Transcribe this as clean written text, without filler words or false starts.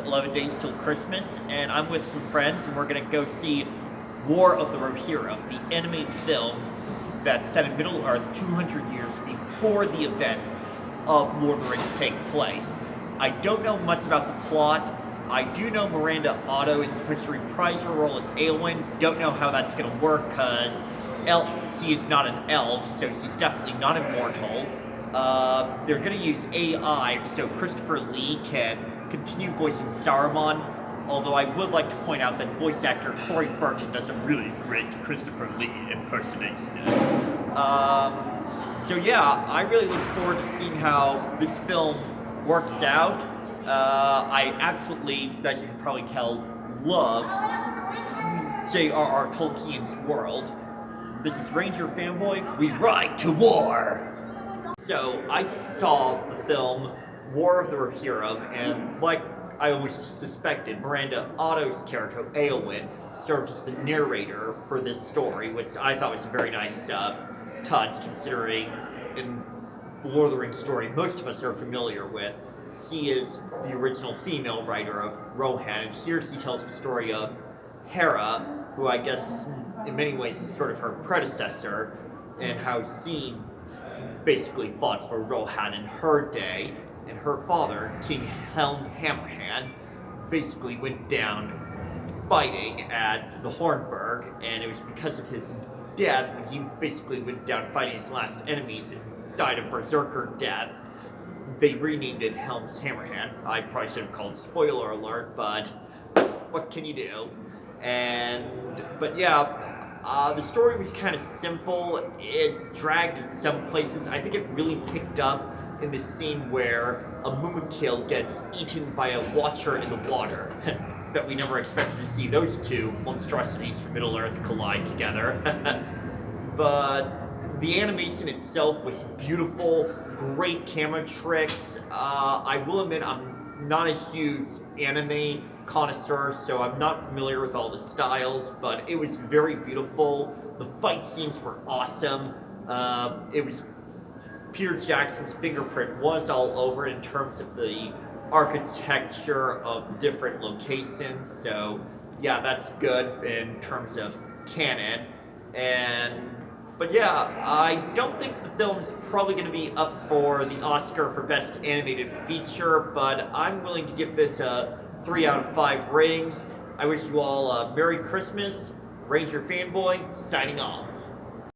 11 days till Christmas, and I'm with some friends, and we're gonna go see War of the Rohirrim, the animated film that's set in Middle-earth 200 years before the events of Lord of the Rings take place. I don't know much about the plot. I do know Miranda Otto is supposed to reprise her role as Eowyn. Don't know how that's gonna work, because she is not an elf, so she's definitely not immortal. They're gonna use AI so Christopher Lee can continue voicing Saruman, although I would like to point out that voice actor Corey Burton does a really great Christopher Lee impersonation. So yeah, I really look forward to seeing how this film works out. I absolutely, as you can probably tell, love J.R.R. Tolkien's world. This is Ranger Fanboy. We ride to war! So, I just saw the film War of the Rohirrim, and like I always suspected, Miranda Otto's character, Eowyn, served as the narrator for this story, which I thought was a very nice touch, considering in the Lord of the Rings story most of us are familiar with. She is the original female writer of Rohan, and here she tells the story of Hera, who I guess in many ways is sort of her predecessor, and how she basically fought for Rohan in her day, and her father, King Helm Hammerhand, basically went down fighting at the Hornburg, and it was because of his death, when he basically went down fighting his last enemies and died a berserker death, they renamed it Helm's Hammerhand. I probably should have called spoiler alert, but what can you do? But yeah, the story was kind of simple. It dragged in some places. I think it really picked up in the scene where a Mumakil gets eaten by a Watcher in the water. Bet we never expected to see those two monstrosities from Middle-earth collide together. But the animation itself was beautiful, great camera tricks. I will admit I'm not a huge anime connoisseur, so I'm not familiar with all the styles, but it was very beautiful. The fight scenes were awesome. It was Peter Jackson's fingerprint was all over it in terms of the architecture of different locations, so yeah, that's good in terms of canon. But yeah, I don't think the film is probably going to be up for the Oscar for Best Animated Feature, but I'm willing to give this a 3 out of 5 ratings. I wish you all a Merry Christmas. Ranger Fanboy, signing off.